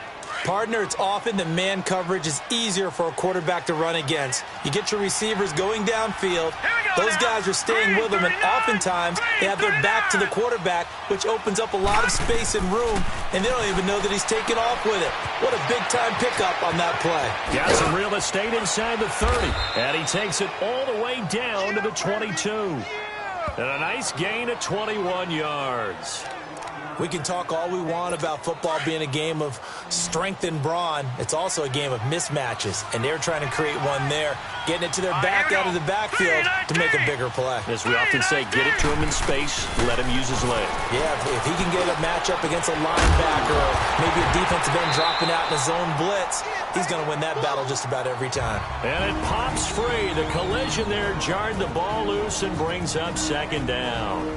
[SPEAKER 3] Partner, it's often that man coverage is easier for a quarterback to run against. You get your receivers going downfield. Those guys are staying with them, and oftentimes they have their back to the quarterback, which opens up a lot of space and room, and they don't even know that he's taking off with it. What a big-time pickup on that play.
[SPEAKER 2] Got some real estate inside the 30, and he takes it all the way down to the 22. And a nice gain of 21 yards.
[SPEAKER 3] We can talk all we want about football being a game of strength and brawn. It's also a game of mismatches, and they're trying to create one there, getting it to their back out of the backfield to make a bigger play.
[SPEAKER 2] As we often say, get it to him in space, let him use his leg.
[SPEAKER 3] Yeah, if he can get a matchup against a linebacker or maybe a defensive end dropping out in a zone blitz, he's going to win that battle just about every time.
[SPEAKER 2] And it pops free. The collision there jarred the ball loose and brings up second down.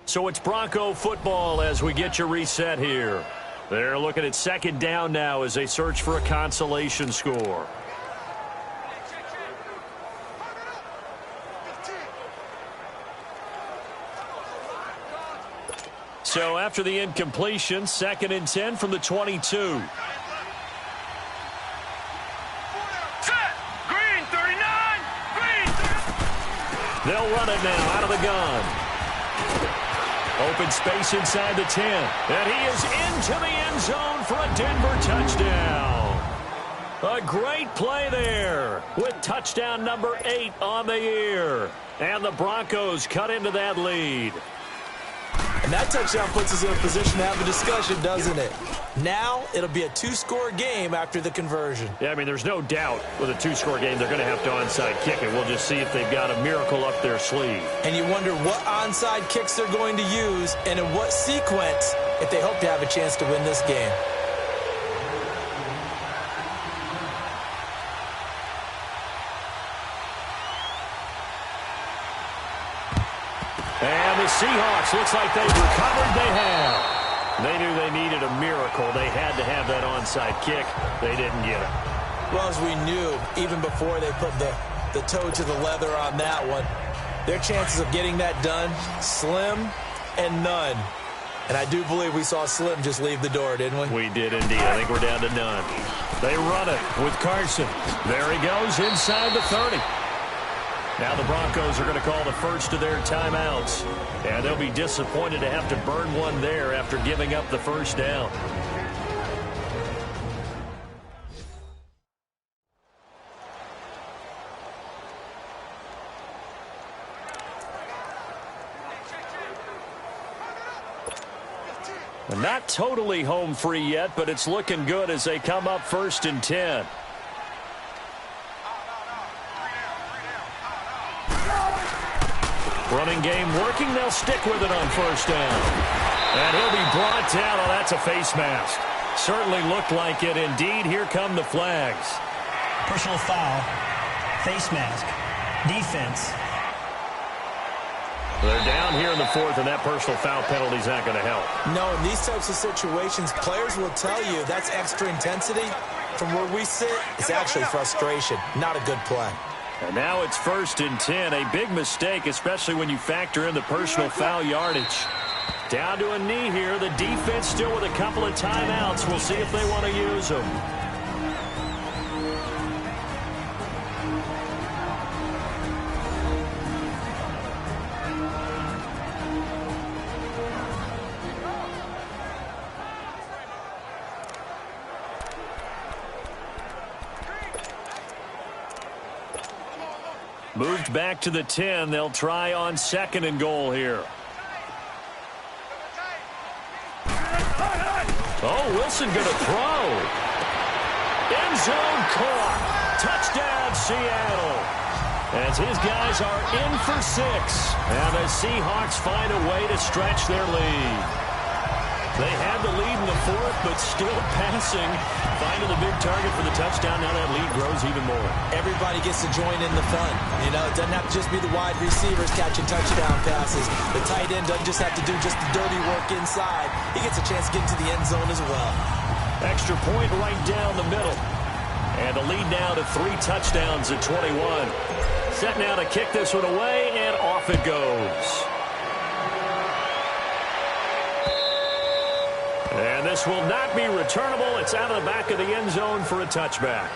[SPEAKER 2] So it's Bronco football as we get you reset here. They're looking at second down now as they search for a consolation score. So after the incompletion, 2nd and 10 from the 22.
[SPEAKER 5] Set. Green 39. Green 39.
[SPEAKER 2] They'll run it now out of the gun. Open space inside the 10. And he is into the end zone for a Denver touchdown. A great play there with touchdown number 8 on the year. And the Broncos cut into that lead.
[SPEAKER 3] And that touchdown puts us in a position to have a discussion, doesn't it? Now it'll be a 2-score game after the conversion.
[SPEAKER 2] Yeah, I mean, there's no doubt with a 2-score game they're going to have to onside kick it. We'll just see if they've got a miracle up their sleeve.
[SPEAKER 3] And you wonder what onside kicks they're going to use and in what sequence if they hope to have a chance to win this game.
[SPEAKER 2] And the Seahawks, looks like they've recovered. They have. They knew they needed a miracle. They had to have that onside kick. They didn't get it.
[SPEAKER 3] Well, as we knew, even before they put the toe to the leather on that one, their chances of getting that done, slim and none. And I do believe we saw Slim just leave the door, didn't we?
[SPEAKER 2] We did indeed. I think we're down to none. They run it with Carson. There he goes inside the 30. Now the Broncos are going to call the first of their timeouts. And they'll be disappointed to have to burn one there after giving up the first down. Not totally home free yet, but it's looking good as they come up 1st and 10. Running game working. They'll stick with it on 1st down. And he'll be brought down. Oh, that's a face mask. Certainly looked like it. Indeed, here come the flags.
[SPEAKER 6] Personal foul, face mask, defense.
[SPEAKER 2] in the fourth, and that personal foul penalty is not going to help.
[SPEAKER 3] No, in these types of situations, players will tell you that's extra intensity. From where we sit, it's actually frustration, not a good play.
[SPEAKER 2] And now it's 1st and 10. A big mistake, especially when you factor in the personal foul yardage. Down to a knee here. The defense still with a couple of timeouts. We'll see if they want to use them. Moved back to the 10. They'll try on 2nd and goal here. Oh, Wilson going to throw. End zone caught. Touchdown, Seattle. As his guys are in for 6. And the Seahawks find a way to stretch their lead. They had the lead in the 4th, but still passing. Finding the big target for the touchdown. Now that lead grows even more.
[SPEAKER 3] Everybody gets to join in the fun. You know, it doesn't have to just be the wide receivers catching touchdown passes. The tight end doesn't just have to do just the dirty work inside. He gets a chance to get into the end zone as well.
[SPEAKER 2] Extra point right down the middle. And the lead now to 3 touchdowns at 21. Set now to kick this one away, and off it goes. And this will not be returnable. It's out of the back of the end zone for a touchback.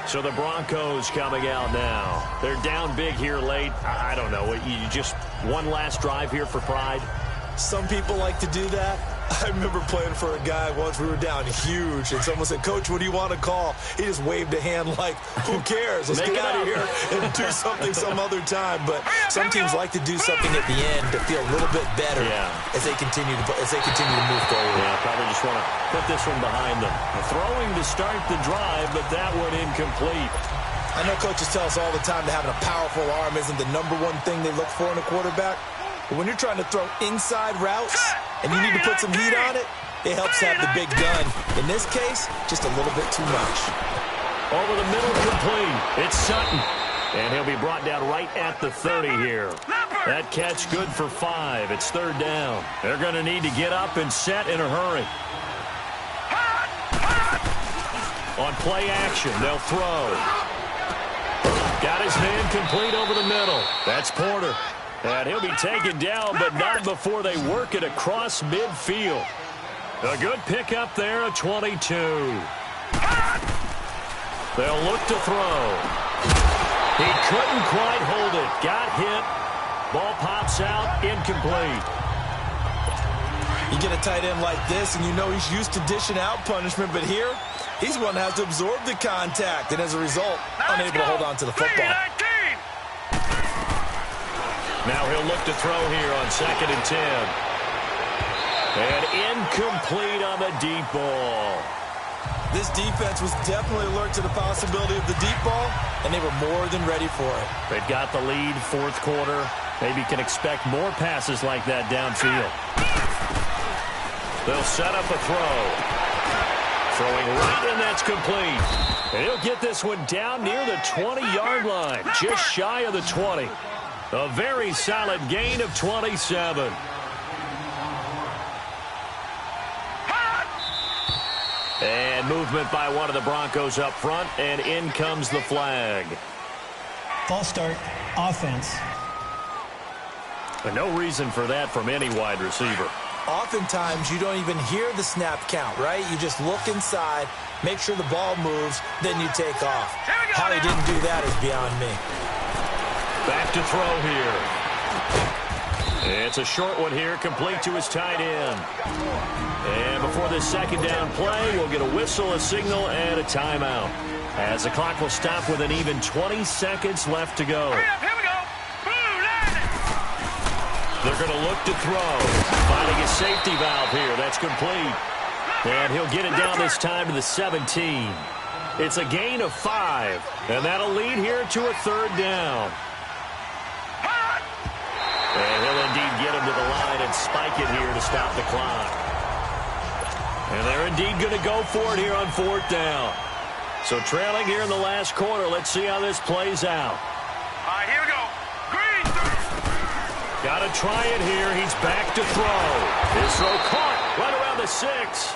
[SPEAKER 2] So the Broncos coming out now. They're down big here late. I don't know. You just one last drive here for pride?
[SPEAKER 3] Some people like to do that. I remember playing for a guy once. We were down huge, and someone said, "Coach, what do you want to call?" He just waved a hand like, "Who cares? Let's get out of here and do something some other time." But some teams like to do something at the end to feel a little bit better as they continue to move forward.
[SPEAKER 2] Yeah, probably just want to put this one behind them. Throwing to start the drive, but that one incomplete.
[SPEAKER 3] I know coaches tell us all the time that having a powerful arm isn't the #1 thing they look for in a quarterback. But when you're trying to throw inside routes and you need to put some heat on it, it helps have the big gun. In this case, just a little bit too much.
[SPEAKER 2] Over the middle, complete. It's Sutton. And he'll be brought down right at the 30 here. That catch good for 5. It's 3rd down. They're going to need to get up and set in a hurry. On play action, they'll throw. Got his man complete over the middle. That's Porter. And he'll be taken down, but not before they work it across midfield. A good pickup there at 22. They'll look to throw. He couldn't quite hold it. Got hit. Ball pops out. Incomplete.
[SPEAKER 3] You get a tight end like this, and you know he's used to dishing out punishment, but here, he's the one that has to absorb the contact, and as a result, unable to hold on to the football.
[SPEAKER 2] Now he'll look to throw here on 2nd and 10. And incomplete on the deep ball.
[SPEAKER 3] This defense was definitely alert to the possibility of the deep ball, and they were more than ready for it.
[SPEAKER 2] They've got the lead, 4th quarter. Maybe can expect more passes like that downfield. They'll set up a throw. Throwing right, and that's complete. And he'll get this one down near the 20-yard line, just shy of the 20. A very solid gain of 27. And movement by one of the Broncos up front, and in comes the flag.
[SPEAKER 6] False start, offense.
[SPEAKER 2] But no reason for that from any wide receiver.
[SPEAKER 3] Oftentimes, you don't even hear the snap count, right? You just look inside, make sure the ball moves, then you take off. How he didn't do that is beyond me.
[SPEAKER 2] Back to throw here. It's a short one here, complete to his tight end. And before this 2nd down play, we'll get a whistle, a signal, and a timeout. As the clock will stop with an even 20 seconds left to go.
[SPEAKER 5] Here we go.
[SPEAKER 2] They're going to look to throw. Finding a safety valve here. That's complete. And he'll get it down this time to the 17. It's a gain of 5. And that'll lead here to a 3rd down. And he'll indeed get him to the line and spike it here to stop the clock. And they're indeed going to go for it here on 4th down. So trailing here in the last quarter. Let's see how this plays out.
[SPEAKER 5] All right, here we go. Green.
[SPEAKER 2] Got to try it here. He's back to throw. His throw caught right around the 6.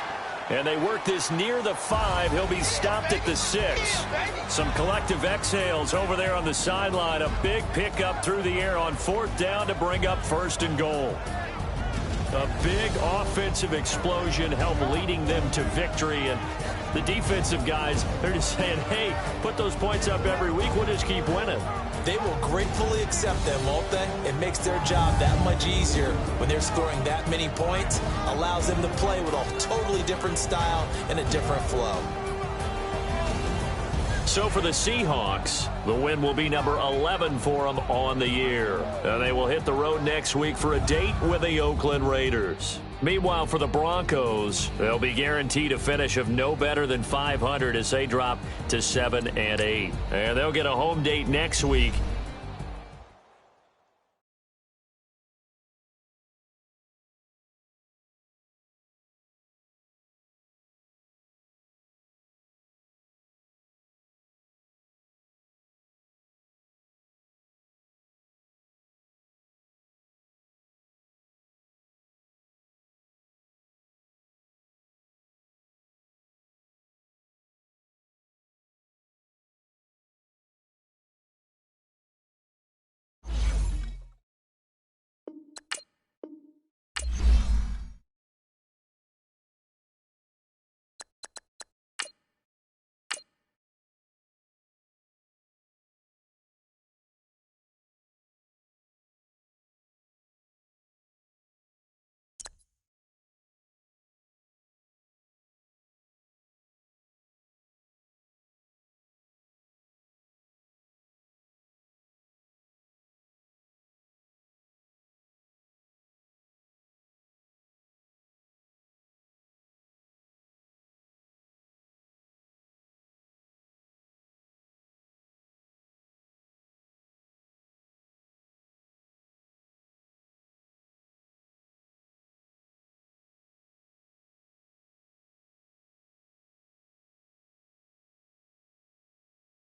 [SPEAKER 2] And they work this near the 5. He'll be stopped at the 6. Some collective exhales over there on the sideline. A big pickup through the air on 4th down to bring up 1st and goal. A big offensive explosion helped leading them to victory. And the defensive guys, they're just saying, hey, put those points up every week. We'll just keep winning.
[SPEAKER 3] They will gratefully accept them, won't they? It makes their job that much easier when they're scoring that many points. Allows them to play with a totally different style and a different flow.
[SPEAKER 2] So for the Seahawks, the win will be number 11 for them on the year. And they will hit the road next week for a date with the Oakland Raiders. Meanwhile, for the Broncos, they'll be guaranteed a finish of no better than 500 as they drop to 7-8. And they'll get a home date next week